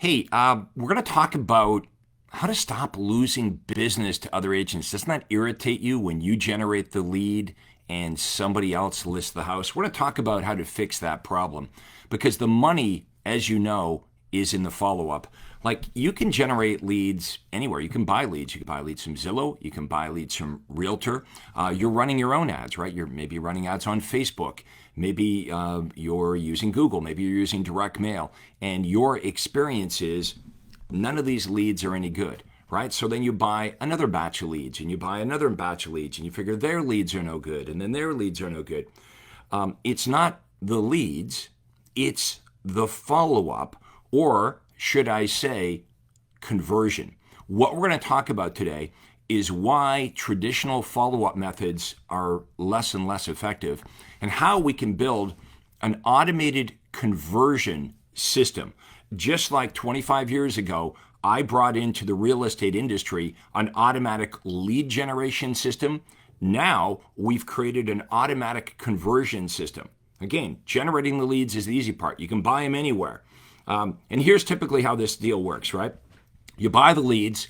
Hey, we're going to talk about how to stop losing business to other agents. Doesn't that irritate you when you generate the lead and somebody else lists the house? We're going to talk about how to fix that problem because the money, as you know, is in the follow up. Like you can generate leads anywhere. You can buy leads. You can buy leads from Zillow. You can buy leads from Realtor. You're running your own ads, right? You're maybe running ads on Facebook. Maybe you're using Google. Maybe you're using direct mail. And your experience is none of these leads are any good, right? So then you buy another batch of leads and you buy another batch of leads and you figure their leads are no good and then their leads are no good. It's not the leads, it's the follow-up, or should I say conversion. What we're going to talk about today is why traditional follow-up methods are less and less effective and how we can build an automated conversion system. Just like 25 years ago, I brought into the real estate industry an automatic lead generation system. Now we've created an automatic conversion system. Again, generating the leads is the easy part. You can buy them anywhere. And here's typically how this deal works, right? You buy the leads,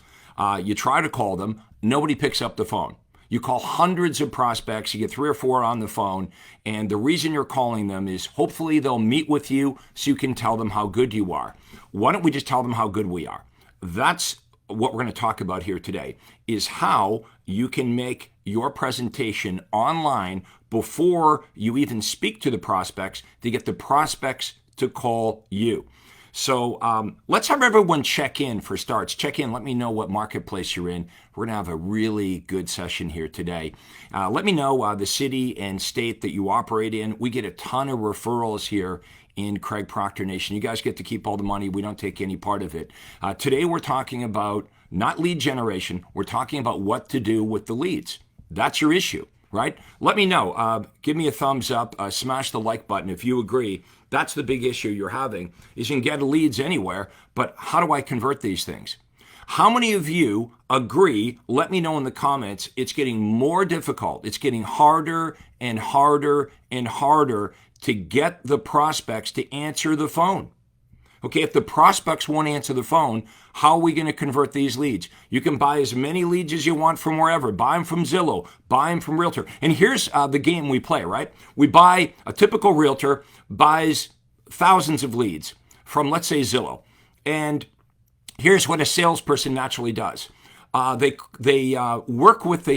you try to call them, nobody picks up the phone. You call hundreds of prospects, you get 3 or 4 on the phone, and the reason you're calling them is hopefully they'll meet with you so you can tell them how good you are. Why don't we just tell them how good we are? That's what we're going to talk about here today, is how you can make your presentation online before you even speak to the prospects to get the prospects to call you. So let's have everyone check in for starts. Check in. Let me know what marketplace you're in. We're going to have a really good session here today. Let me know the city and state that you operate in. We get a ton of referrals here in Craig Proctor Nation. You guys get to keep all the money. We don't take any part of it. Today we're talking about not lead generation. We're talking about what to do with the leads. That's your issue, right? Let me know. Give me a thumbs up. Smash the like button if you agree. That's the big issue you're having, is you can get leads anywhere, but how do I convert these things? How many of you agree? Let me know in the comments. It's getting more difficult. It's getting harder and harder and harder to get the prospects to answer the phone. Okay, if the prospects won't answer the phone, how are we going to convert these leads? You can buy as many leads as you want from wherever. Buy them from Zillow, buy them from Realtor. And here's the game we play, right? We buy, a typical Realtor buys thousands of leads from, let's say, Zillow. And here's what a salesperson naturally does. They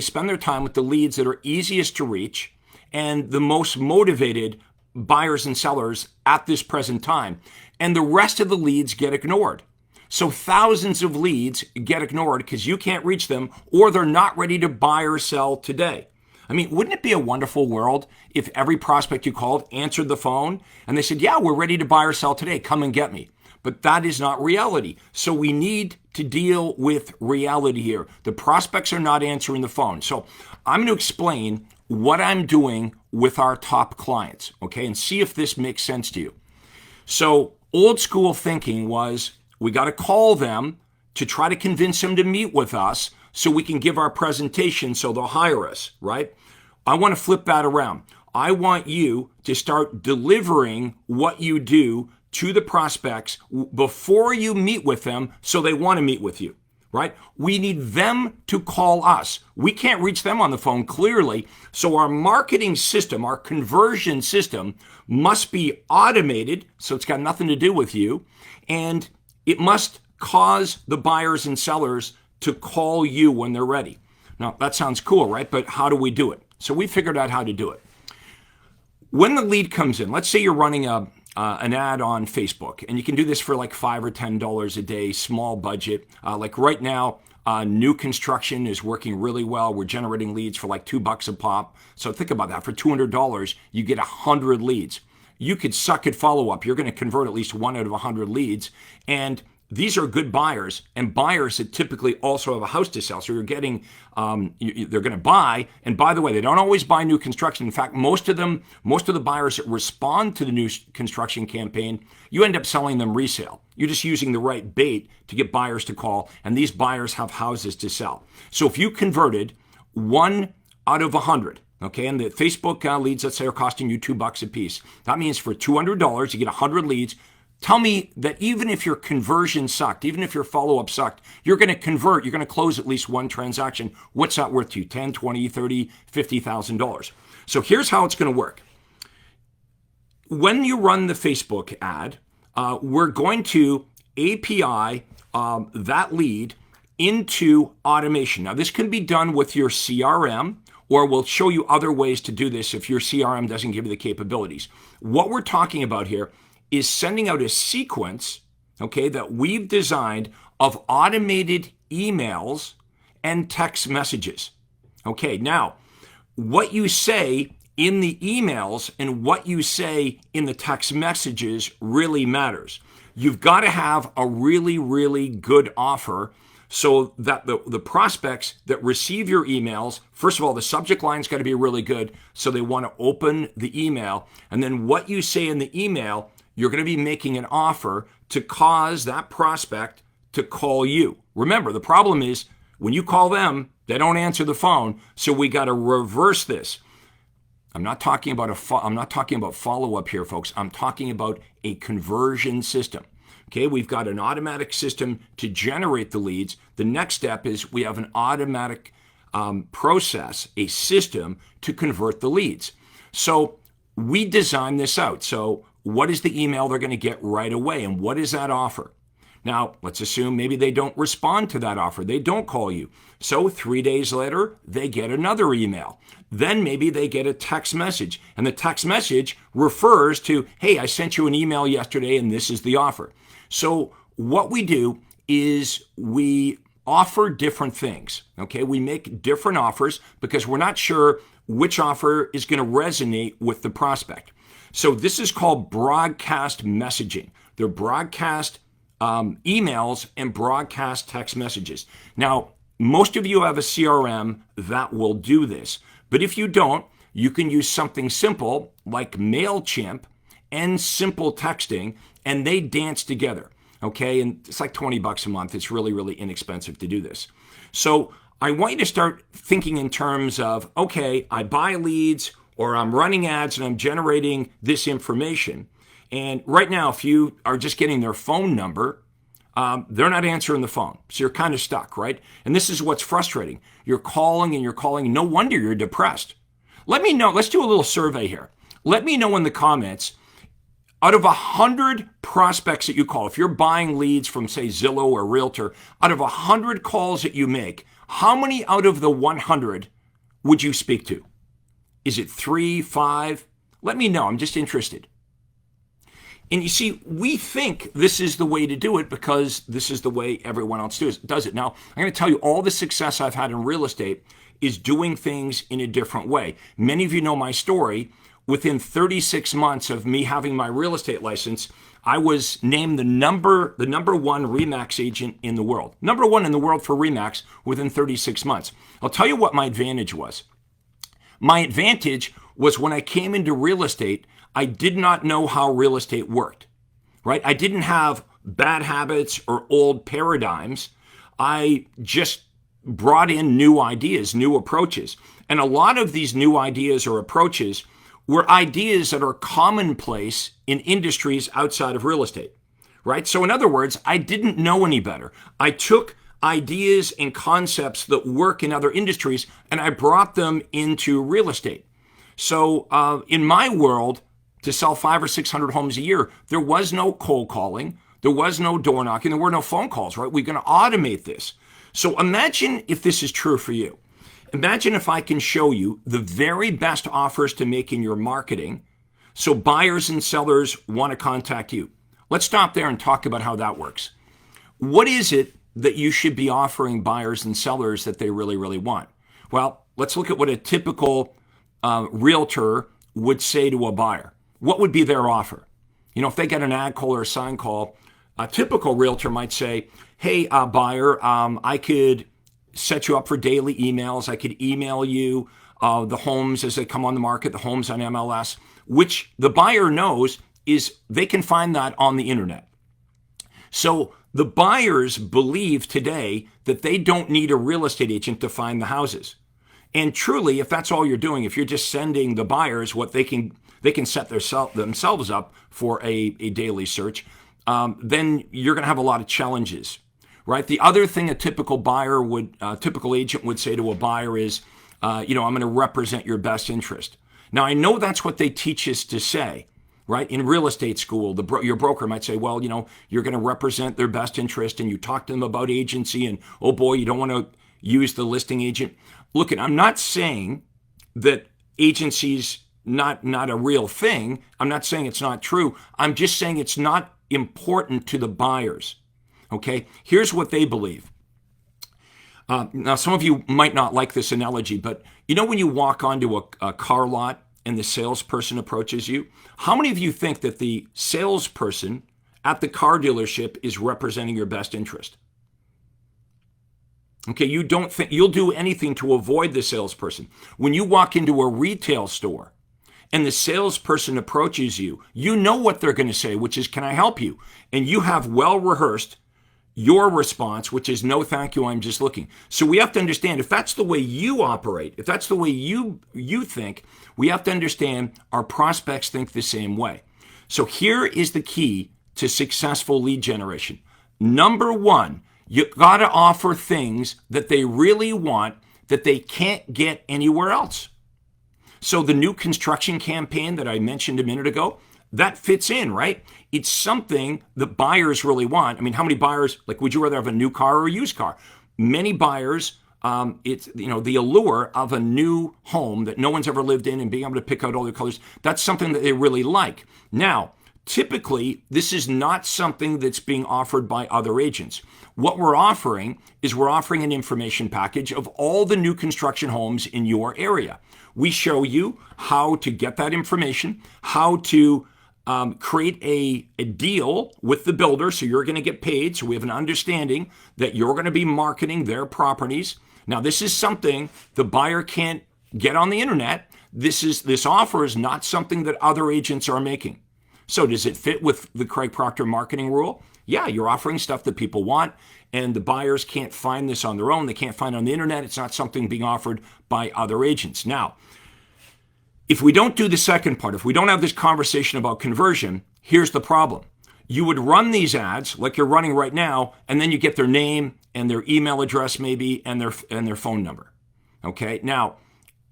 spend their time with the leads that are easiest to reach and the most motivated buyers and sellers at this present time. And the rest of the leads get ignored. So thousands of leads get ignored because you can't reach them or they're not ready to buy or sell today. I mean, wouldn't it be a wonderful world if every prospect you called answered the phone and they said, yeah, we're ready to buy or sell today. Come and get me. But that is not reality. So we need to deal with reality here. The prospects are not answering the phone. So I'm going to explain what I'm doing with our top clients, okay, and see if this makes sense to you. So old school thinking was we got to call them to try to convince them to meet with us so we can give our presentation so they'll hire us, right? I want to flip that around. I want you to start delivering what you do to the prospects before you meet with them so they want to meet with you, right? We need them to call us. We can't reach them on the phone clearly. So our marketing system, our conversion system must be automated. So it's got nothing to do with you. And it must cause the buyers and sellers to call you when they're ready. Now, that sounds cool, right? But how do we do it? So we figured out how to do it. When the lead comes in, let's say you're running an ad on Facebook, and you can do this for like $5 or $10 a day, small budget. Like right now, new construction is working really well. We're generating leads for like $2 a pop. So think about that. For $200, you get 100 leads. You could suck at follow-up. You're going to convert at least 1 out of 100 leads. And these are good buyers and buyers that typically also have a house to sell. So you're getting, they're going to buy. And by the way, they don't always buy new construction. In fact, most of the buyers that respond to the new construction campaign, you end up selling them resale. You're just using the right bait to get buyers to call. And these buyers have houses to sell. So if you converted 1 out of 100, okay, and the Facebook leads, let's say, are costing you $2 a piece. That means for $200, you get 100 leads. Tell me that even if your conversion sucked, even if your follow-up sucked, you're going to convert, you're going to close at least one transaction. What's that worth to you? 10, 20, 30, $50,000. So here's how it's going to work. When you run the Facebook ad, we're going to API that lead into automation. Now, this can be done with your CRM, or we'll show you other ways to do this if your CRM doesn't give you the capabilities. What we're talking about here is sending out a sequence, okay, that we've designed of automated emails and text messages. Okay, now, what you say in the emails and what you say in the text messages really matters. You've got to have a really, really good offer so that the prospects that receive your emails, first of all, the subject line's got to be really good so they want to open the email. And then what you say in the email, you're going to be making an offer to cause that prospect to call you. Remember, the problem is when you call them, they don't answer the phone. So we got to reverse this. I'm not talking about follow-up here, folks. I'm talking about a conversion system. Okay, we've got an automatic system to generate the leads. The next step is we have an automatic process, a system to convert the leads. So we design this out. So what is the email they're going to get right away? And what is that offer? Now, let's assume maybe they don't respond to that offer. They don't call you. So 3 days later, they get another email. Then maybe they get a text message. And the text message refers to, hey, I sent you an email yesterday and this is the offer. So what we do is we offer different things. Okay, we make different offers because we're not sure which offer is going to resonate with the prospect. So this is called broadcast messaging. They're broadcast emails and broadcast text messages. Now, most of you have a CRM that will do this, but if you don't, you can use something simple like MailChimp and simple texting, and they dance together, okay? And it's like $20 a month. It's really, really inexpensive to do this. So I want you to start thinking in terms of, okay, I buy leads or I'm running ads and I'm generating this information. And right now, if you are just getting their phone number, they're not answering the phone. So you're kind of stuck, right? And this is what's frustrating. You're calling and you're calling. No wonder you're depressed. Let me know. Let's do a little survey here. Let me know in the comments, out of 100 prospects that you call, if you're buying leads from, say, Zillow or Realtor, out of 100 calls that you make, how many out of the 100 would you speak to? Is it 3, 5? Let me know. I'm just interested. And you see, we think this is the way to do it because this is the way everyone else does it. Now, I'm going to tell you all the success I've had in real estate is doing things in a different way. Many of you know my story. Within 36 months of me having my real estate license, I was named the number one RE/MAX agent in the world. Number one in the world for RE/MAX within 36 months. I'll tell you what my advantage was. My advantage was when I came into real estate, I did not know how real estate worked, right? I didn't have bad habits or old paradigms. I just brought in new ideas, new approaches. And a lot of these new ideas or approaches were ideas that are commonplace in industries outside of real estate, right? So in other words, I didn't know any better. I took ideas and concepts that work in other industries and I brought them into real estate. So in my world, to sell 500 or 600 homes a year, there was no cold calling, there was no door knocking, there were no phone calls, right? We're going to automate this. So imagine if this is true for you. Imagine if I can show you the very best offers to make in your marketing so buyers and sellers want to contact you. Let's stop there and talk about how that works. What is it that you should be offering buyers and sellers that they really, really want? Well, let's look at what a typical realtor would say to a buyer. What would be their offer? You know, if they get an ad call or a sign call, a typical realtor might say, hey, buyer, I could set you up for daily emails. I could email you the homes as they come on the market, the homes on MLS, which the buyer knows is they can find that on the internet. So the buyers believe today that they don't need a real estate agent to find the houses. And truly, if that's all you're doing, if you're just sending the buyers what they can set themselves up for a daily search, then you're going to have a lot of challenges, right? The other thing a typical buyer would, typical agent would say to a buyer is, I'm going to represent your best interest. Now, I know that's what they teach us to say, right? In real estate school, your broker might say, well, you're going to represent their best interest, and you talk to them about agency, and oh boy, you don't want to use the listing agent. Look, I'm not saying that agency's not a real thing. I'm not saying it's not true. I'm just saying it's not important to the buyers. Okay, here's what they believe. Now, some of you might not like this analogy, but when you walk onto a car lot and the salesperson approaches you, how many of you think that the salesperson at the car dealership is representing your best interest? Okay, you don't think you'll do anything to avoid the salesperson. When you walk into a retail store and the salesperson approaches you, you know what they're going to say, which is, can I help you? And you have well rehearsed your response, which is, no, thank you, I'm just looking. So we have to understand, if that's the way you operate, if that's the way you think, we have to understand our prospects think the same way. So here is the key to successful lead generation. Number one, you got to offer things that they really want that they can't get anywhere else. So the new construction campaign that I mentioned a minute ago, that fits in, right? It's something that buyers really want. I mean, how many buyers, would you rather have a new car or a used car? Many buyers, it's, the allure of a new home that no one's ever lived in and being able to pick out all the colors, that's something that they really like. Now, typically, this is not something that's being offered by other agents. What we're offering is an information package of all the new construction homes in your area. We show you how to get that information, how to create a deal with the builder, so you're going to get paid. So we have an understanding that you're going to be marketing their properties. Now, this is something the buyer can't get on the internet. This offer is not something that other agents are making. So does it fit with the Craig Proctor marketing rule? Yeah, you're offering stuff that people want, and the buyers can't find this on their own. They can't find it on the internet. It's not something being offered by other agents. Now, if we don't do the second part, if we don't have this conversation about conversion, here's the problem. You would run these ads like you're running right now, and then you get their name and their email address maybe and their phone number. Okay? Now,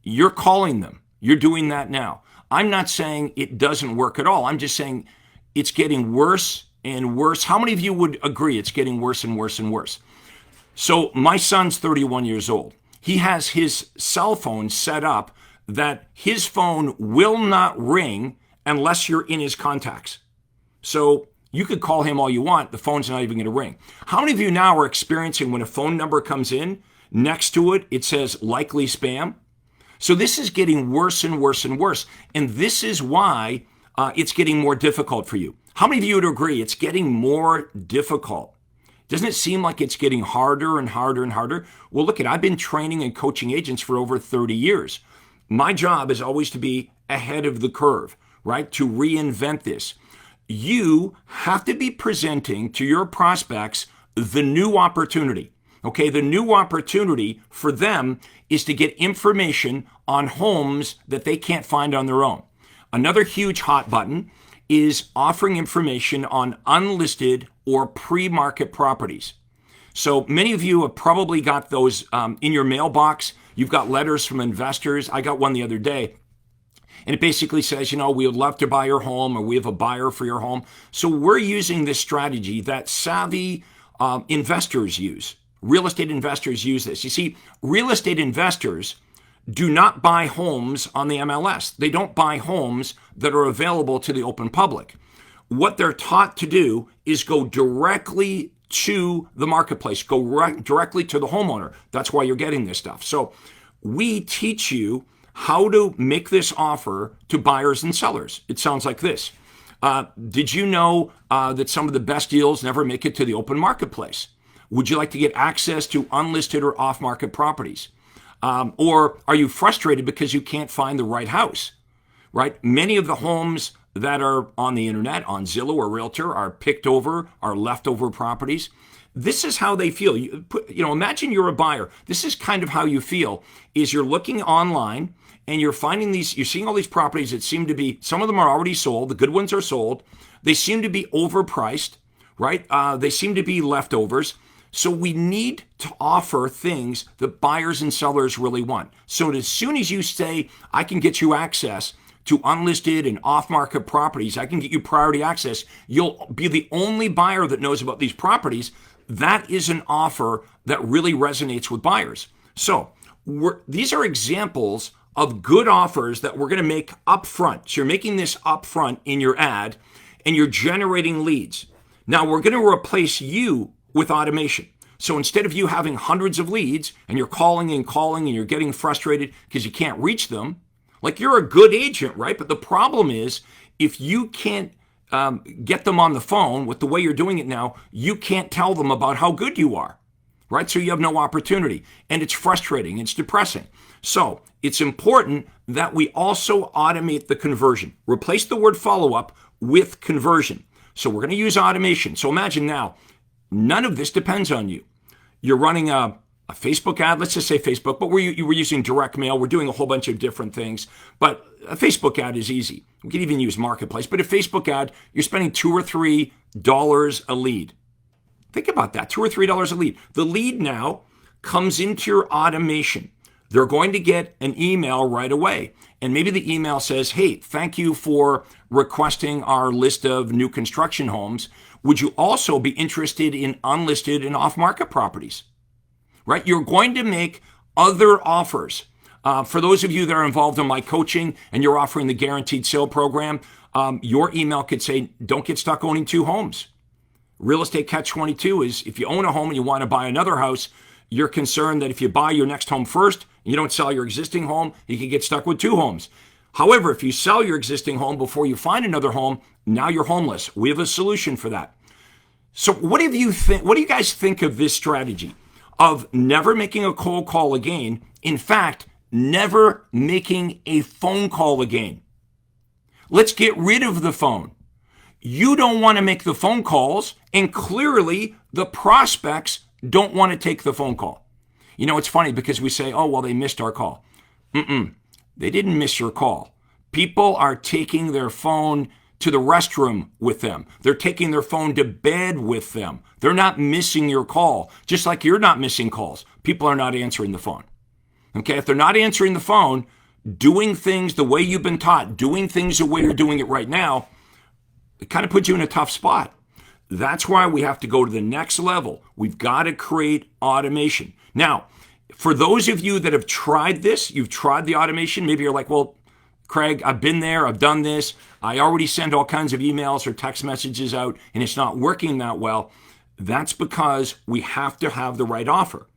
you're calling them. You're doing that now. I'm not saying it doesn't work at all. I'm just saying it's getting worse and worse. How many of you would agree it's getting worse and worse and worse? So my son's 31 years old. He has his cell phone set up that his phone will not ring unless you're in his contacts. So you could call him all you want. The phone's not even going to ring. How many of you now are experiencing when a phone number comes in, next to it, it says likely spam? So this is getting worse and worse and worse. And this is why it's getting more difficult for you. How many of you would agree it's getting more difficult? Doesn't it seem like it's getting harder and harder and harder? Well, look, I've been training and coaching agents for over 30 years. My job is always to be ahead of the curve, right? To reinvent this. You have to be presenting to your prospects the new opportunity. Okay, the new opportunity for them is to get information on homes that they can't find on their own. Another huge hot button is offering information on unlisted or pre-market properties. So many of you have probably got those in your mailbox. You've got letters from investors. I got one the other day, and it basically says, we would love to buy your home, or we have a buyer for your home. So we're using this strategy that savvy investors use. Real estate investors use this. You see, real estate investors do not buy homes on the MLS. They don't buy homes that are available to the open public. What they're taught to do is go directly to the marketplace, go directly to the homeowner. That's why you're getting this stuff. So we teach you how to make this offer to buyers and sellers. It sounds like this. Did you know that some of the best deals never make it to the open marketplace? Would you like to get access to unlisted or off-market properties? Or are you frustrated because you can't find the right house, right? Many of the homes that are on the internet, on Zillow or Realtor, are picked over, are leftover properties. This is how they feel. Imagine you're a buyer. This is kind of how you feel, is you're looking online and you're seeing all these properties that seem to be, some of them are already sold. The good ones are sold. They seem to be overpriced. right? They seem to be leftovers. So we need to offer things that buyers and sellers really want. So as soon as you say, I can get you access to unlisted and off-market properties, I can get you priority access, you'll be the only buyer that knows about these properties. That is an offer that really resonates with buyers. So these are examples of good offers that we're going to make up front. So you're making this up front in your ad, and you're generating leads. Now we're going to replace you with automation. So instead of you having hundreds of leads and you're calling and you're getting frustrated because you can't reach them, like you're a good agent, right? But the problem is if you can't get them on the phone with the way you're doing it now, you can't tell them about how good you are, right? So you have no opportunity, and it's frustrating, it's depressing. So it's important that we also automate the conversion. Replace the word follow-up with conversion. So we're going to use automation. So imagine now, none of this depends on you. You're running a Facebook ad, let's just say Facebook, but we're using direct mail. We're doing a whole bunch of different things, but a Facebook ad is easy. We can even use Marketplace, but a Facebook ad, you're spending $2 or $3 a lead. Think about that, $2 or $3 a lead. The lead now comes into your automation. They're going to get an email right away. And maybe the email says, hey, thank you for requesting our list of new construction homes. Would you also be interested in unlisted and off-market properties? Right? You're going to make other offers. For those of you that are involved in my coaching and you're offering the guaranteed sale program, your email could say, don't get stuck owning two homes. Real estate catch-22 is if you own a home and you want to buy another house, you're concerned that if you buy your next home first, and you don't sell your existing home, you can get stuck with two homes. However, if you sell your existing home before you find another home, now you're homeless. We have a solution for that. So what do you guys think of this strategy of never making a cold call again? In fact, never making a phone call again. Let's get rid of the phone. You don't want to make the phone calls, and clearly the prospects don't want to take the phone call. You know, it's funny because we say, oh, well, they missed our call. They didn't miss your call. People are taking their phone to the restroom with them. They're taking their phone to bed with them. They're not missing your call, just like you're not missing calls. People are not answering the phone. Okay, if they're not answering the phone, doing things the way you've been taught, doing things the way you're doing it right now, it kind of puts you in a tough spot. That's why we have to go to the next level. We've got to create automation. Now, for those of you that have tried this, you've tried the automation, maybe you're like, well, Craig, I've been there, I've done this, I already send all kinds of emails or text messages out, and it's not working that well. That's because we have to have the right offer.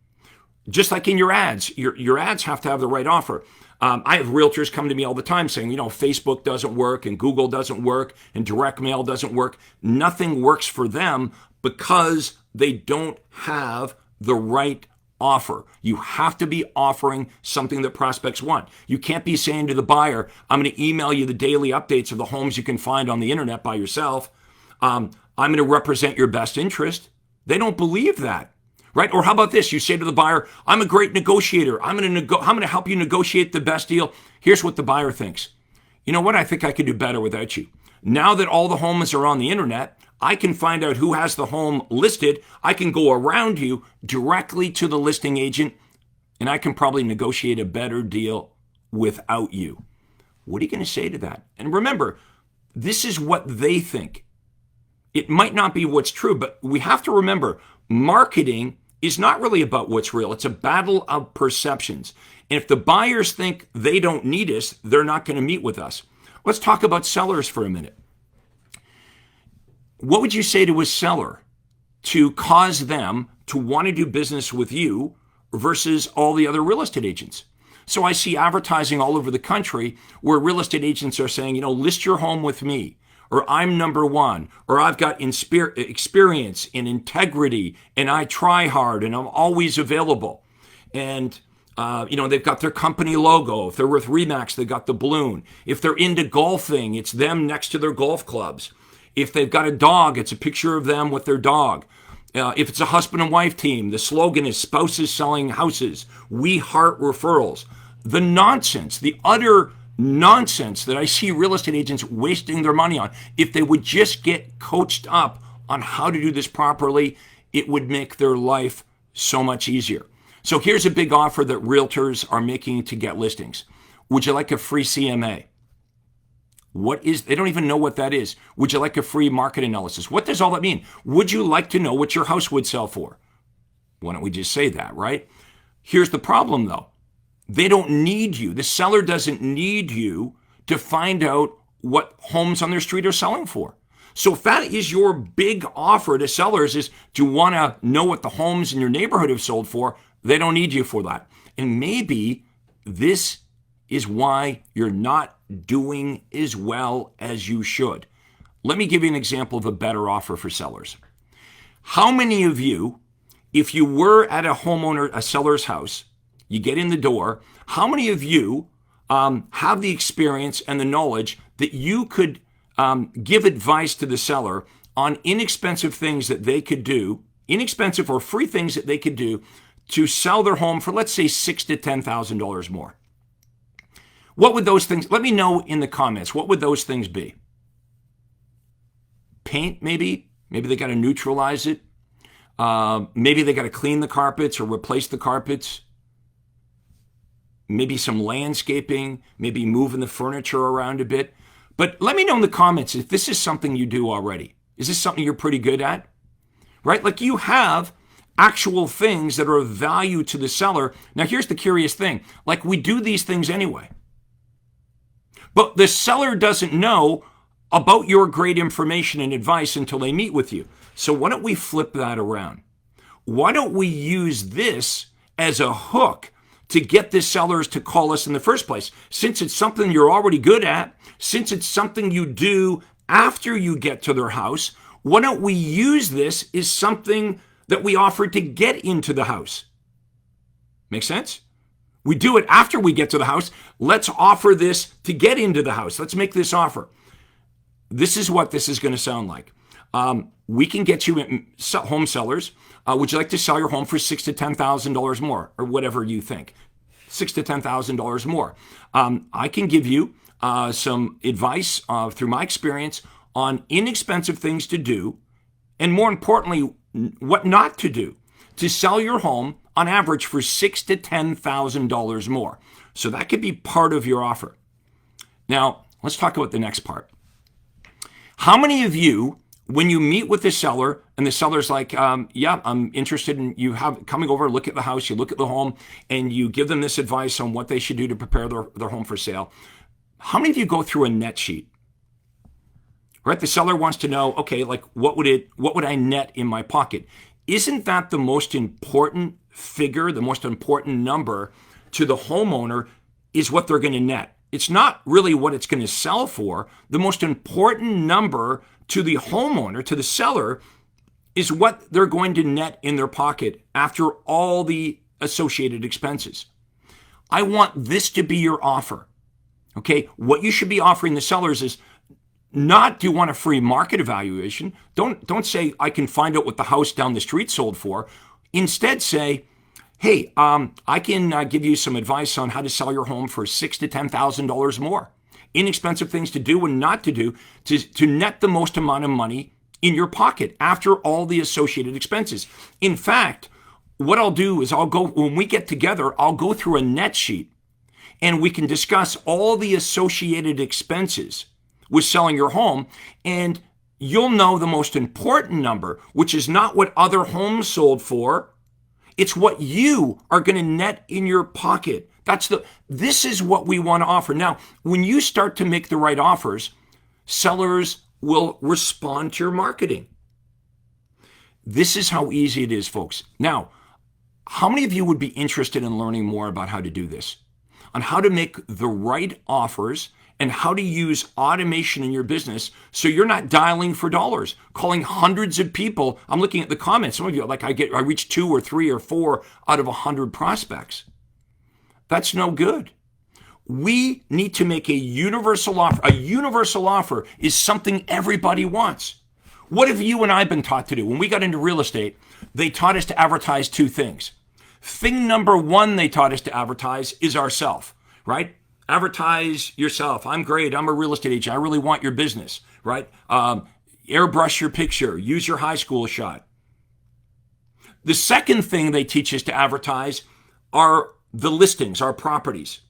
Just like in your ads, your ads have to have the right offer. I have realtors come to me all the time saying, you know, Facebook doesn't work and Google doesn't work and direct mail doesn't work. Nothing works for them because they don't have the right offer. You have to be offering something that prospects want. You can't be saying to the buyer, I'm going to email you the daily updates of the homes you can find on the internet by yourself. I'm going to represent your best interest. They don't believe that. Right? Or how about this? You say to the buyer, I'm a great negotiator. I'm going to help you negotiate the best deal. Here's what the buyer thinks. You know what? I think I could do better without you. Now that all the homes are on the internet, I can find out who has the home listed. I can go around you directly to the listing agent, and I can probably negotiate a better deal without you. What are you going to say to that? And remember, this is what they think. It might not be what's true, but we have to remember, marketing is not really about what's real. It's a battle of perceptions. And if the buyers think they don't need us, they're not going to meet with us. Let's talk about sellers for a minute. What would you say to a seller to cause them to want to do business with you versus all the other real estate agents? So I see advertising all over the country where real estate agents are saying, you know, list your home with me. Or I'm number one, or I've got experience and integrity, and I try hard, and I'm always available. And, they've got their company logo. If they're with Remax, they've got the balloon. If they're into golfing, it's them next to their golf clubs. If they've got a dog, it's a picture of them with their dog. If it's a husband and wife team, the slogan is spouses selling houses. We heart referrals. The nonsense, the utter nonsense that I see real estate agents wasting their money on. If they would just get coached up on how to do this properly, it would make their life so much easier. So here's a big offer that realtors are making to get listings. Would you like a free CMA? They don't even know what that is. Would you like a free market analysis? What does all that mean? Would you like to know what your house would sell for? Why don't we just say that, right? Here's the problem though. They don't need you. The seller doesn't need you to find out what homes on their street are selling for. So if that is your big offer to sellers is, do you want to know what the homes in your neighborhood have sold for? They don't need you for that. And maybe this is why you're not doing as well as you should. Let me give you an example of a better offer for sellers. How many of you, if you were at a seller's house, you get in the door, how many of you have the experience and the knowledge that you could give advice to the seller on inexpensive things that they could do, inexpensive or free things that they could do to sell their home for, let's say, $6,000 to $10,000 more? What would those things, let me know in the comments, what would those things be? Paint, maybe? Maybe they got to neutralize it. Maybe they got to clean the carpets or replace the carpets. Maybe some landscaping, maybe moving the furniture around a bit. But let me know in the comments if this is something you do already. Is this something you're pretty good at? Right? Like you have actual things that are of value to the seller. Now here's the curious thing. Like we do these things anyway. But the seller doesn't know about your great information and advice until they meet with you. So why don't we flip that around? Why don't we use this as a hook to get the sellers to call us in the first place? Since it's something you're already good at, since it's something you do after you get to their house, why don't we use this as something that we offer to get into the house? Make sense? We do it after we get to the house. Let's offer this to get into the house. Let's make this offer. This is what this is going to sound like. We can get you home sellers. Would you like to sell your home for $6,000 to $10,000 more, or whatever you think? $6,000 to $10,000 more. I can give you some advice through my experience on inexpensive things to do, and more importantly, what not to do to sell your home on average for $6,000 to $10,000 more. So that could be part of your offer. Now, let's talk about the next part. How many of you, when you meet with the seller and the seller's like, yeah, I'm interested in you coming over, look at the house, you look at the home, and you give them this advice on what they should do to prepare their home for sale. How many of you go through a net sheet? Right? The seller wants to know, okay, like what would I net in my pocket? Isn't that the most important figure, the most important number to the homeowner is what they're going to net? It's not really what it's going to sell for. The most important number to the homeowner, to the seller, is what they're going to net in their pocket after all the associated expenses. I want this to be your offer. Okay, what you should be offering the sellers is not, do you want a free market evaluation? Don't say, I can find out what the house down the street sold for. Instead say, hey, I can give you some advice on how to sell your home for $6,000 to $10,000 more. Inexpensive things to do and not to do to net the most amount of money in your pocket after all the associated expenses. In fact, what I'll do is when we get together, I'll go through a net sheet and we can discuss all the associated expenses with selling your home, and you'll know the most important number, which is not what other homes sold for. It's what you are going to net in your pocket. This is what we want to offer. Now, when you start to make the right offers, sellers will respond to your marketing. This is how easy it is, folks. Now, how many of you would be interested in learning more about how to do this? On how to make the right offers and how to use automation in your business so you're not dialing for dollars, calling hundreds of people. I'm looking at the comments. Some of you are like, I reach 2 or 3 or 4 out of 100 prospects. That's no good. We need to make a universal offer. A universal offer is something everybody wants. What have you and I been taught to do? When we got into real estate, they taught us to advertise 2 things. Thing number 1 they taught us to advertise is ourself, right? Advertise yourself. I'm great. I'm a real estate agent. I really want your business, right? airbrush your picture, use your high school shot. The second thing they teach us to advertise are the listings, our properties.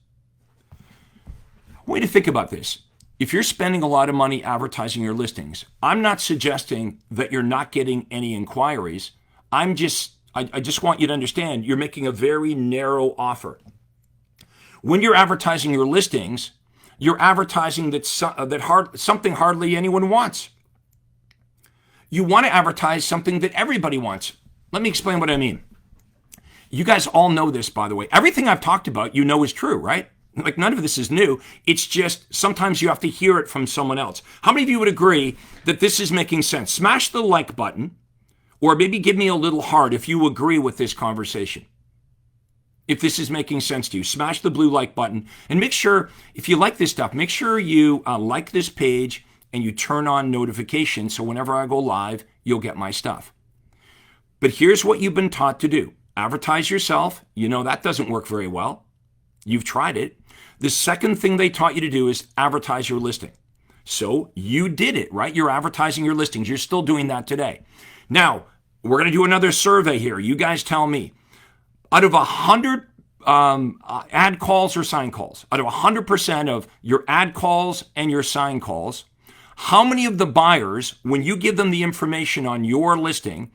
I want you to think about this. If you're spending a lot of money advertising your listings, I'm not suggesting that you're not getting any inquiries. I just want you to understand you're making a very narrow offer. When you're advertising your listings, you're advertising something hardly anyone wants. You want to advertise something that everybody wants. Let me explain what I mean. You guys all know this, by the way. Everything I've talked about, you know is true, right? Like, none of this is new. It's just sometimes you have to hear it from someone else. How many of you would agree that this is making sense? Smash the like button, or maybe give me a little heart if you agree with this conversation. If this is making sense to you, smash the blue like button, and make sure, if you like this stuff, make sure you like this page and you turn on notifications so whenever I go live, you'll get my stuff. But here's what you've been taught to do. Advertise yourself. You know that doesn't work very well. You've tried it. The second thing they taught you to do is advertise your listing. So you did it, right? You're advertising your listings. You're still doing that today. Now, we're going to do another survey here. You guys tell me, out of 100 ad calls or sign calls, out of 100% of your ad calls and your sign calls, how many of the buyers, when you give them the information on your listing,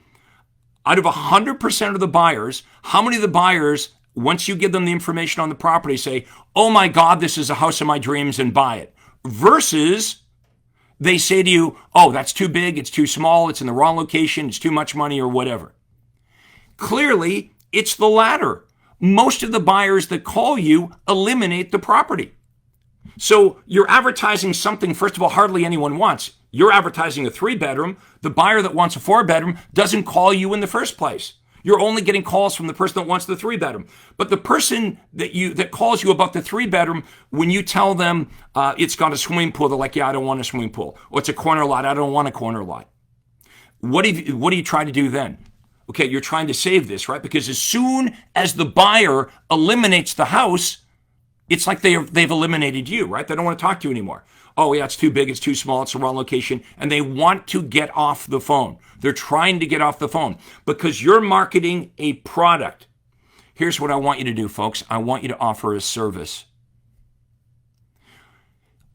out of 100% of the buyers, how many of the buyers, once you give them the information on the property, say, oh my God, this is a house of my dreams, and buy it? Versus they say to you, oh, that's too big, it's too small, it's in the wrong location, it's too much money, or whatever. Clearly, it's the latter. Most of the buyers that call you eliminate the property. So you're advertising something, first of all, hardly anyone wants. You're advertising a 3-bedroom. The buyer that wants a 4-bedroom doesn't call you in the first place. You're only getting calls from the person that wants the 3-bedroom. But the person that calls you about the 3-bedroom, when you tell them it's got a swimming pool, they're like, yeah, I don't want a swimming pool. Or it's a corner lot, I don't want a corner lot. What do you try to do then? Okay, you're trying to save this, right? Because as soon as the buyer eliminates the house, it's like they've eliminated you, right? They don't want to talk to you anymore. Oh, yeah, it's too big, it's too small, it's the wrong location. And they want to get off the phone. They're trying to get off the phone because you're marketing a product. Here's what I want you to do, folks. I want you to offer a service.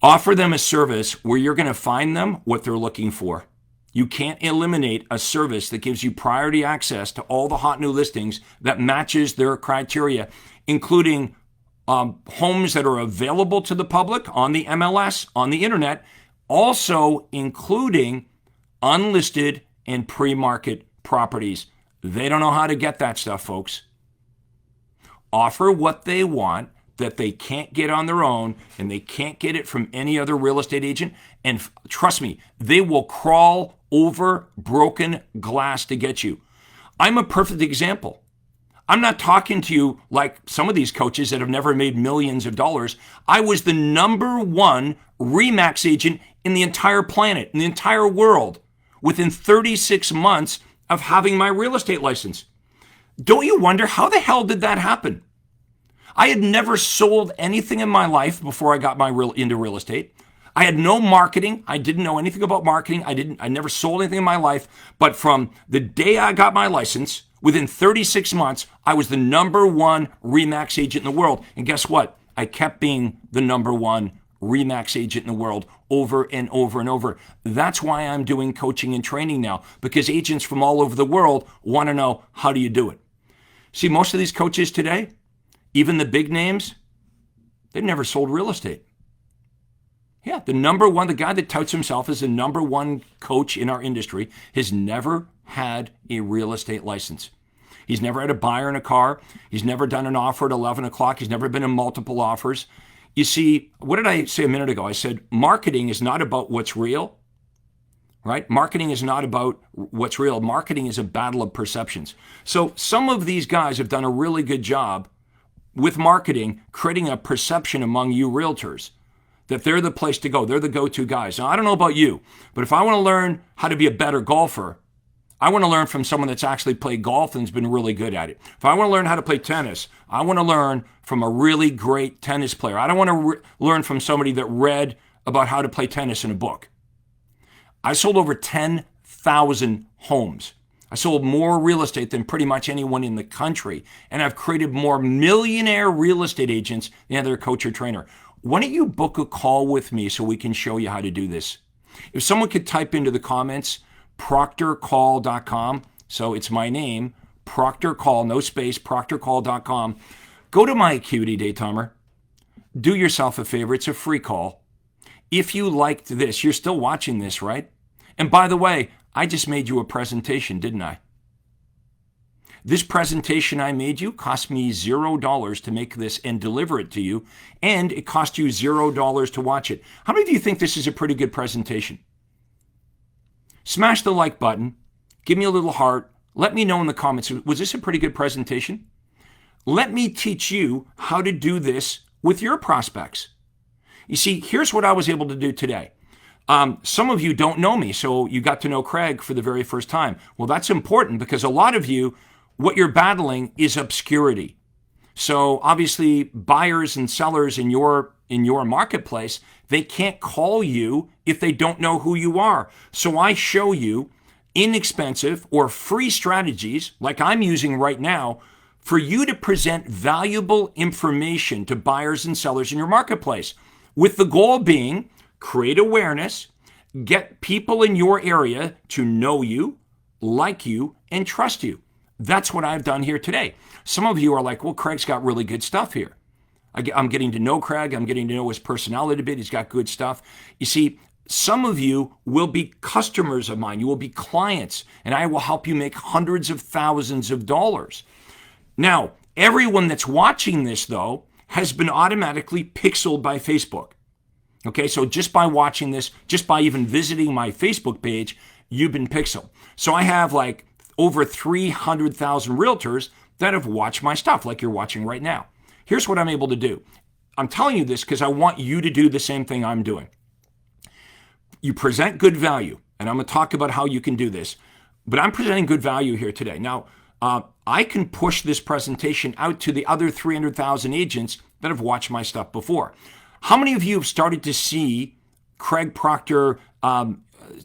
Offer them a service where you're going to find them what they're looking for. You can't eliminate a service that gives you priority access to all the hot new listings that matches their criteria, including homes that are available to the public on the MLS, on the internet, also including unlisted and pre-market properties. They don't know how to get that stuff, folks. Offer what they want that they can't get on their own, and they can't get it from any other real estate agent. And trust me, they will crawl over broken glass to get you. I'm a perfect example. I'm not talking to you like some of these coaches that have never made millions of dollars. I was the #1 RE/MAX agent in the entire planet, in the entire world, within 36 months of having my real estate license. Don't you wonder how the hell did that happen? I had never sold anything in my life before I got into real estate. I had no marketing. I didn't know anything about marketing. I never sold anything in my life. But from the day I got my license, within 36 months, I was the #1 RE/MAX agent in the world. And guess what? I kept being the #1 RE/MAX agent in the world over and over and over. That's why I'm doing coaching and training now, because agents from all over the world want to know, how do you do it? See, most of these coaches today, even the big names, they've never sold real estate. Yeah, the guy that touts himself as the #1 coach in our industry has never had a real estate license. He's never had a buyer in a car. He's never done an offer at 11 o'clock. He's never been in multiple offers. You see, what did I say a minute ago? I said marketing is not about what's real, right? Marketing is not about what's real. Marketing is a battle of perceptions. So some of these guys have done a really good job with marketing, creating a perception among you realtors that they're the place to go. They're the go-to guys. Now, I don't know about you, but if I want to learn how to be a better golfer, I want to learn from someone that's actually played golf and has been really good at it. If I want to learn how to play tennis, I want to learn from a really great tennis player. I don't want to learn from somebody that read about how to play tennis in a book. I sold over 10,000 homes. I sold more real estate than pretty much anyone in the country. And I've created more millionaire real estate agents than other coach or trainer. Why don't you book a call with me so we can show you how to do this? If someone could type into the comments, proctorcall.com. So it's my name, Proctor Call, no space, proctorcall.com. Go to my Acuity Day Timer. Do yourself a favor. It's a free call. If you liked this, you're still watching this, right? And by the way, I just made you a presentation, didn't I? This presentation I made you cost me $0 to make this and deliver it to you, and it cost you $0 to watch it. How many of you think this is a pretty good presentation? Smash the like button. Give me a little heart. Let me know in the comments, was this a pretty good presentation? Let me teach you how to do this with your prospects. You see, here's what I was able to do today. Some of you don't know me, so you got to know Craig for the very first time. Well, that's important because a lot of you, what you're battling is obscurity. So obviously, buyers and sellers in your marketplace, they can't call you if they don't know who you are. So I show you inexpensive or free strategies like I'm using right now for you to present valuable information to buyers and sellers in your marketplace, with the goal being create awareness, get people in your area to know you, like you, and trust you. That's what I've done here today. Some of you are like, well, Craig's got really good stuff here. I'm getting to know Craig. I'm getting to know his personality a bit. He's got good stuff. You see, some of you will be customers of mine. You will be clients, and I will help you make hundreds of thousands of dollars. Now, everyone that's watching this, though, has been automatically pixeled by Facebook. Okay, so just by watching this, just by even visiting my Facebook page, you've been pixeled. So I have like over 300,000 realtors that have watched my stuff like you're watching right now. Here's what I'm able to do. I'm telling you this because I want you to do the same thing I'm doing. You present good value, and I'm going to talk about how you can do this, but I'm presenting good value here today. Now, I can push this presentation out to the other 300,000 agents that have watched my stuff before. How many of you have started to see Craig Proctor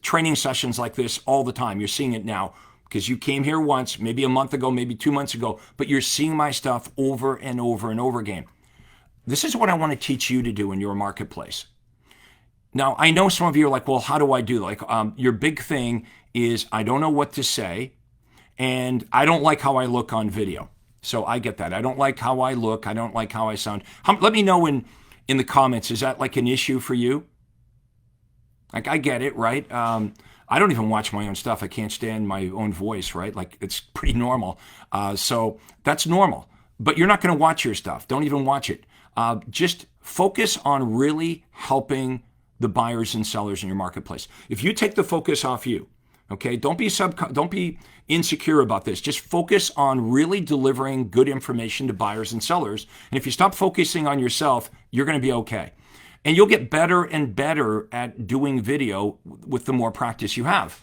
training sessions like this all the time? You're seeing it now because you came here once, maybe a month ago, maybe 2 months ago, but you're seeing my stuff over and over and over again. This is what I want to teach you to do in your marketplace. Now, I know some of you are like, well, how do I do that? Like, your big thing is I don't know what to say, and I don't like how I look on video. So I get that. I don't like how I look. I don't like how I sound. Let me know in the comments, is that like an issue for you? Like, I get it, right? I don't even watch my own stuff. I can't stand my own voice, right? Like, it's pretty normal. So that's normal. But you're not going to watch your stuff. Don't even watch it. Just focus on really helping the buyers and sellers in your marketplace. If you take the focus off you, okay, don't be insecure about this. Just focus on really delivering good information to buyers and sellers. And if you stop focusing on yourself, you're going to be okay. And you'll get better and better at doing video with the more practice you have.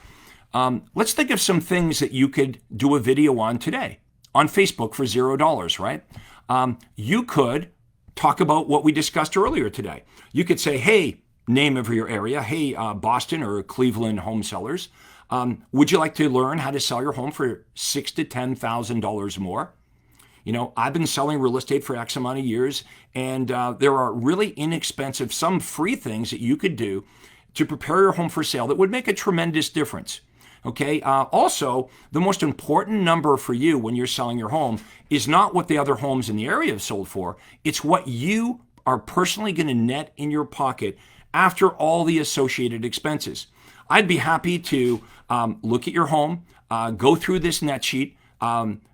Let's think of some things that you could do a video on today on Facebook for $0, right? You could talk about what we discussed earlier today. You could say, hey, name of your area, hey, Boston or Cleveland home sellers, would you like to learn how to sell your home for $6,000 to $10,000 more? You know, I've been selling real estate for X amount of years, and there are really inexpensive, some free things that you could do to prepare your home for sale that would make a tremendous difference. Okay. Also, the most important number for you when you're selling your home is not what the other homes in the area have sold for. It's what you are personally going to net in your pocket after all the associated expenses. I'd be happy to look at your home, go through this net sheet,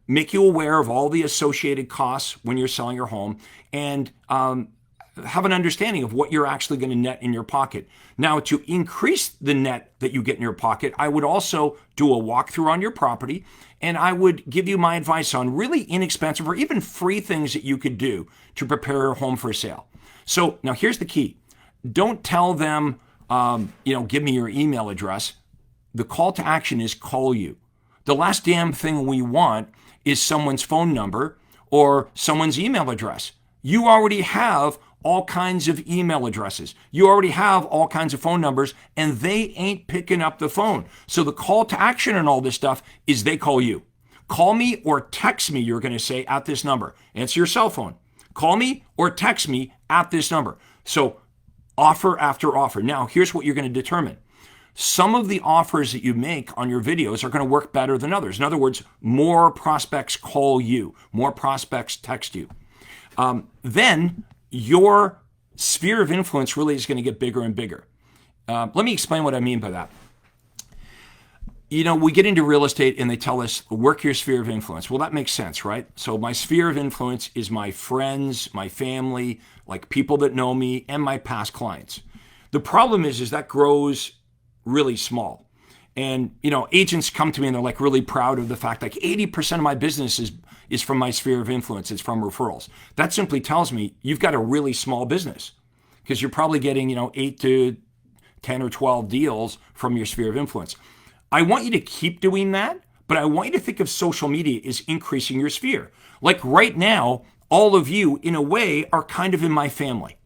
make you aware of all the associated costs when you're selling your home, and have an understanding of what you're actually going to net in your pocket. Now, to increase the net that you get in your pocket, I would also do a walkthrough on your property, and I would give you my advice on really inexpensive or even free things that you could do to prepare your home for sale. So now here's the key. Don't tell them, give me your email address. The call to action is call you. The last damn thing we want is someone's phone number or someone's email address. You already have all kinds of email addresses. You already have all kinds of phone numbers, and they ain't picking up the phone. So the call to action and all this stuff is they call you. Call me or text me, you're going to say, at this number. Answer your cell phone. Call me or text me at this number. So offer after offer. Now, here's what you're going to determine. Some of the offers that you make on your videos are going to work better than others. In other words, more prospects call you, more prospects text you. Then your sphere of influence really is going to get bigger and bigger. Let me explain what I mean by that. We get into real estate and they tell us, work your sphere of influence. Well, that makes sense, right? So my sphere of influence is my friends, my family, like people that know me, and my past clients. The problem is that grows really small. And, agents come to me and they're like really proud of the fact like 80% of my business is from my sphere of influence. It's from referrals. That simply tells me you've got a really small business because you're probably getting, 8 to 10 or 12 deals from your sphere of influence. I want you to keep doing that, but I want you to think of social media as increasing your sphere. Like right now, all of you, in a way, are kind of in my family,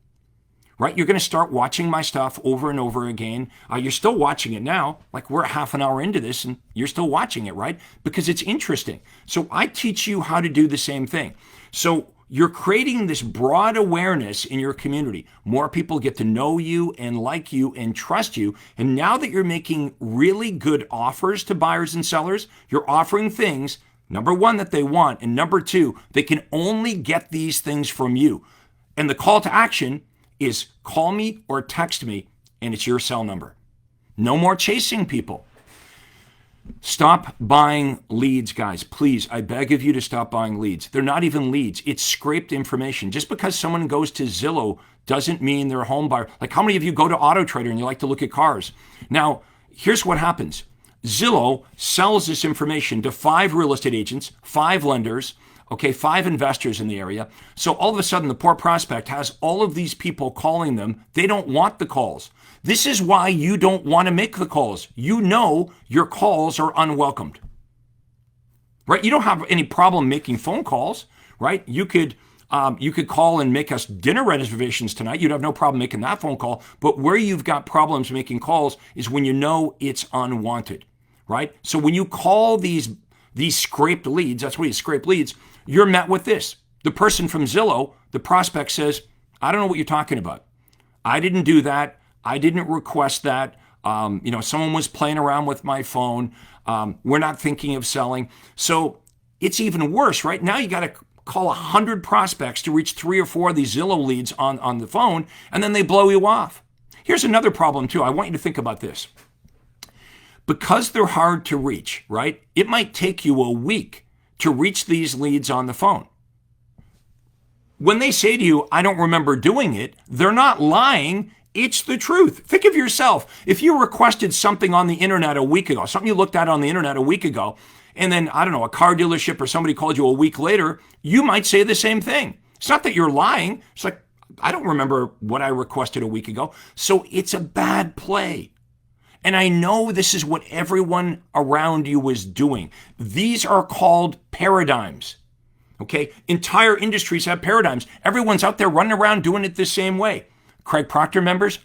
right? You're going to start watching my stuff over and over again. You're still watching it now. Like we're half an hour into this and you're still watching it, right? Because it's interesting. So I teach you how to do the same thing. So you're creating this broad awareness in your community. More people get to know you and like you and trust you. And now that you're making really good offers to buyers and sellers, you're offering things, number one, that they want. And number two, they can only get these things from you. And the call to action is call me or text me, and it's your cell number. No more chasing people. Stop buying leads, guys. Please, I beg of you to stop buying leads. They're not even leads. It's scraped information. Just because someone goes to Zillow doesn't mean they're a home buyer. Like how many of you go to Auto Trader and you like to look at cars? Now, here's what happens. Zillow sells this information to 5 real estate agents, 5 lenders, 5 investors in the area. So all of a sudden, the poor prospect has all of these people calling them. They don't want the calls. This is why you don't want to make the calls. You know your calls are unwelcomed, right? You don't have any problem making phone calls, right? You could call and make us dinner reservations tonight. You'd have no problem making that phone call. But where you've got problems making calls is when you know it's unwanted, right? So when you call these scraped leads, that's what you scrape leads, you're met with this. The person from Zillow, the prospect says, I don't know what you're talking about. I didn't do that. I didn't request that. Someone was playing around with my phone. We're not thinking of selling. So it's even worse, right? Now you got to call 100 prospects to reach 3 or 4 of these Zillow leads on the phone, and then they blow you off. Here's another problem too. I want you to think about this. Because they're hard to reach, right? It might take you a week to reach these leads on the phone. When they say to you, I don't remember doing it, they're not lying. It's the truth. Think of yourself. If you requested something on the internet a week ago, something you looked at on the internet a week ago, and then, I don't know, a car dealership or somebody called you a week later, you might say the same thing. It's not that you're lying. It's like, I don't remember what I requested a week ago. So it's a bad play. And I know this is what everyone around you is doing. These are called paradigms. Okay? Entire industries have paradigms. Everyone's out there running around doing it the same way. Craig Proctor members?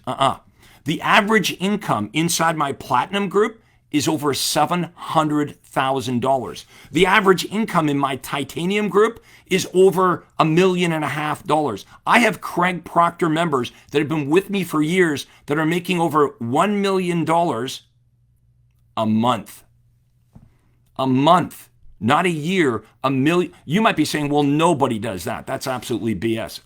The average income inside my platinum group is over $700,000. The average income in my titanium group is over $1.5 million. I have Craig Proctor members that have been with me for years that are making over $1 million a month. A month, not a year, a million. You might be saying, well, nobody does that. That's absolutely BS.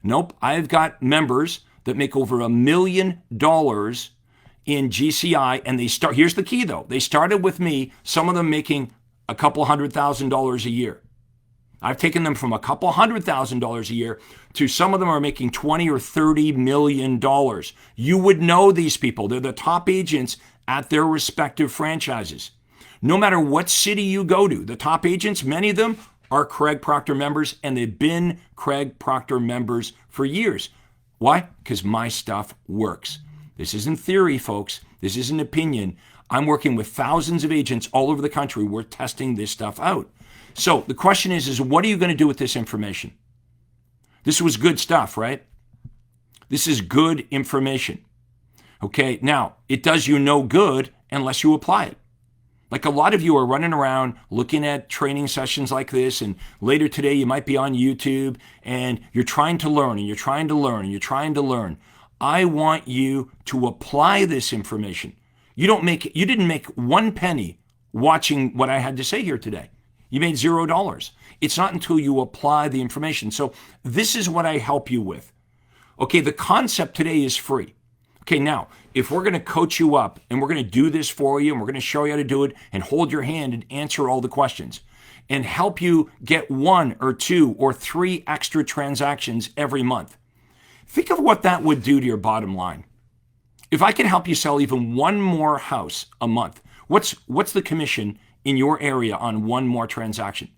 Nope, I've got members that make over $1 million in GCI, and here's the key though, they started with me, some of them making a couple $100,000 a year. I've taken them from a couple $100,000 a year to some of them are making $20 or $30 million. You would know these people. They're the top agents at their respective franchises. No matter what city you go to, the top agents, many of them are Craig Proctor members, and they've been Craig Proctor members for years. Why? Because my stuff works. This isn't theory, folks. This isn't opinion. I'm working with thousands of agents all over the country. We're testing this stuff out. So the question is what are you going to do with this information? This was good stuff, right? This is good information. Okay, now, it does you no good unless you apply it. Like a lot of you are running around looking at training sessions like this, and later today you might be on YouTube and you're trying to learn and you're trying to learn and you're trying to learn. I want you to apply this information. You didn't make 1 penny watching what I had to say here today. You made $0. It's not until you apply the information. So this is what I help you with. Okay, the concept today is free. Okay, now, if we're going to coach you up and we're going to do this for you and we're going to show you how to do it and hold your hand and answer all the questions and help you get 1 or 2 or 3 extra transactions every month, think of what that would do to your bottom line. If I can help you sell even 1 more house a month, what's the commission in your area on 1 more transaction?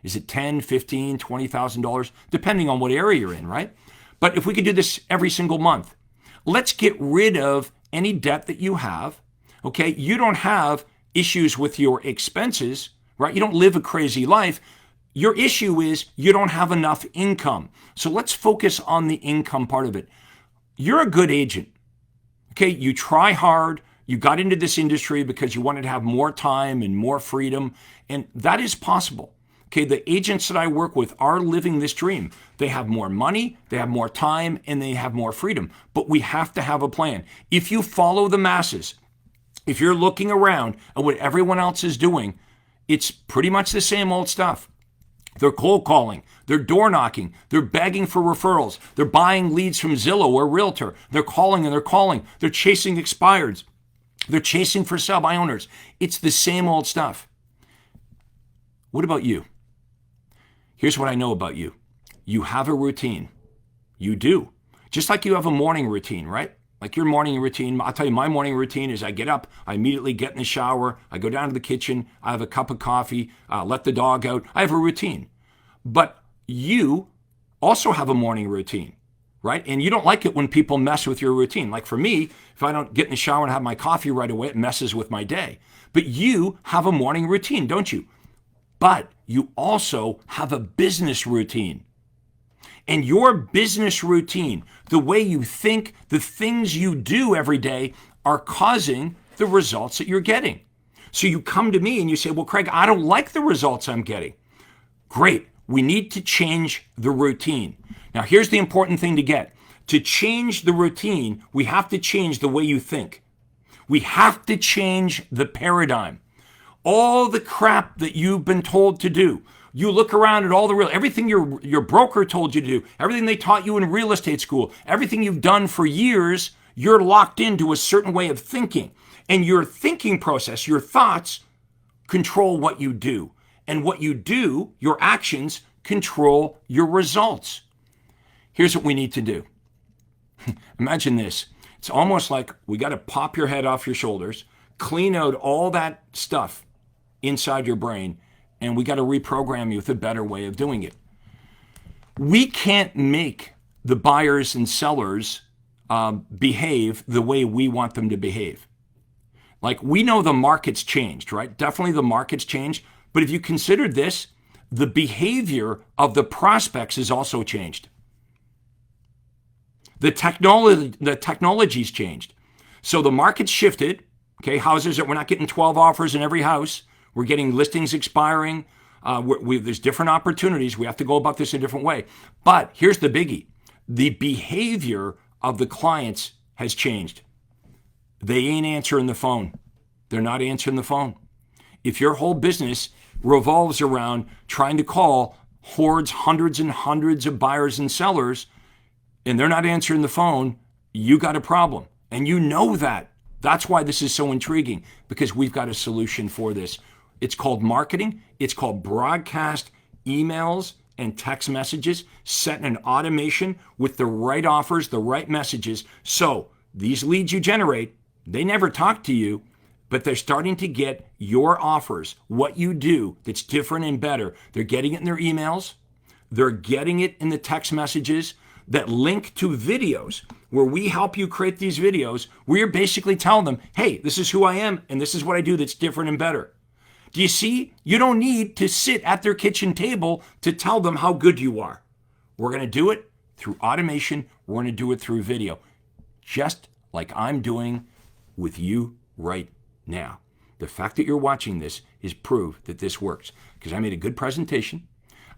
Is it $10,000, $15,000, $20,000? Depending on what area you're in, right? But if we could do this every single month, let's get rid of any debt that you have, okay? You don't have issues with your expenses, right? You don't live a crazy life. Your issue is you don't have enough income. So let's focus on the income part of it. You're a good agent, okay? You try hard. You got into this industry because you wanted to have more time and more freedom, and that is possible. Okay, the agents that I work with are living this dream. They have more money, they have more time, and they have more freedom. But we have to have a plan. If you follow the masses, if you're looking around at what everyone else is doing, it's pretty much the same old stuff. They're cold calling, they're door knocking, they're begging for referrals, they're buying leads from Zillow or Realtor, they're calling and they're calling, they're chasing expireds, they're chasing for sell-by owners. It's the same old stuff. What about you? Here's what I know about you. You have a routine. You do. Just like you have a morning routine, right? Like your morning routine. I'll tell you, my morning routine is I get up, I immediately get in the shower, I go down to the kitchen, I have a cup of coffee, let the dog out. I have a routine. But you also have a morning routine, right? And you don't like it when people mess with your routine. Like for me, if I don't get in the shower and have my coffee right away, it messes with my day. But you have a morning routine, don't you? But you also have a business routine. And your business routine, the way you think, the things you do every day are causing the results that you're getting. So you come to me and you say, well, Craig, I don't like the results I'm getting. Great. We need to change the routine. Now, here's the important thing to get. To change the routine, we have to change the way you think. We have to change the paradigm. All the crap that you've been told to do. You look around at all everything your broker told you to do, everything they taught you in real estate school, everything you've done for years, you're locked into a certain way of thinking. And your thinking process, your thoughts, control what you do. And what you do, your actions, control your results. Here's what we need to do. Imagine this. It's almost like we got to pop your head off your shoulders, clean out all that stuff inside your brain, and we got to reprogram you with a better way of doing it. We can't make the buyers and sellers behave the way we want them to behave. Like, we know the market's changed, right? Definitely the market's changed. But if you consider this, the behavior of the prospects has also changed. The technology's changed. So the market's shifted. Okay, houses that we're not getting 12 offers in every house. We're getting listings expiring. There's different opportunities. We have to go about this in a different way. But here's the biggie. The behavior of the clients has changed. They ain't answering the phone. They're not answering the phone. If your whole business revolves around trying to call hordes, hundreds and hundreds of buyers and sellers, and they're not answering the phone, you got a problem. And you know that. That's why this is so intriguing, because we've got a solution for this. It's called marketing. It's called broadcast emails and text messages, setting an automation with the right offers, the right messages. So these leads you generate, they never talk to you, but they're starting to get your offers, what you do that's different and better. They're getting it in their emails. They're getting it in the text messages that link to videos where we help you create these videos. We're basically telling them, hey, this is who I am and this is what I do that's different and better. Do you see? You don't need to sit at their kitchen table to tell them how good you are. We're going to do it through automation. We're going to do it through video, just like I'm doing with you right now. The fact that you're watching this is proof that this works, because I made a good presentation.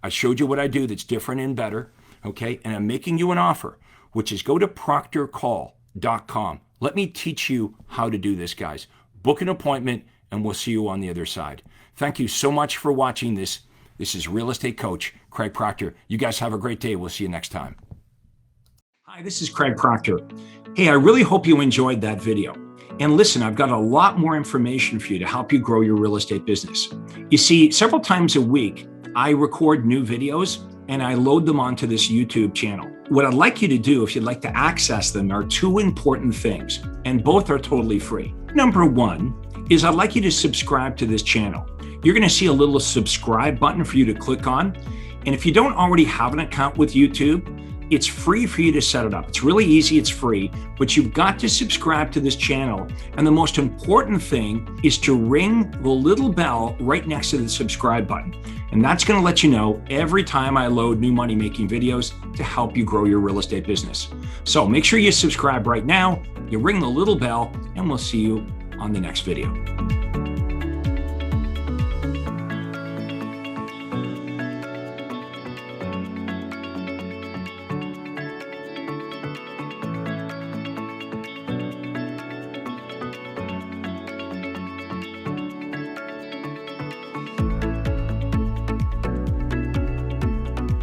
I showed you what I do that's different and better, okay? And I'm making you an offer, which is go to proctorcall.com. Let me teach you how to do this, guys. Book an appointment, and we'll see you on the other side. Thank you so much for watching this. This is Real Estate Coach Craig Proctor. You guys have a great day. We'll see you next time. Hi, this is Craig Proctor. Hey, I really hope you enjoyed that video. And listen, I've got a lot more information for you to help you grow your real estate business. You see, several times a week, I record new videos and I load them onto this YouTube channel. What I'd like you to do, if you'd like to access them, are two important things, and both are totally free. Number one is I'd like you to subscribe to this channel. You're going to see a little subscribe button for you to click on. And if you don't already have an account with YouTube, it's free for you to set it up. It's really easy, it's free, but you've got to subscribe to this channel. And the most important thing is to ring the little bell right next to the subscribe button. And that's going to let you know every time I load new money-making videos to help you grow your real estate business. So make sure you subscribe right now, you ring the little bell, and we'll see you on the next video.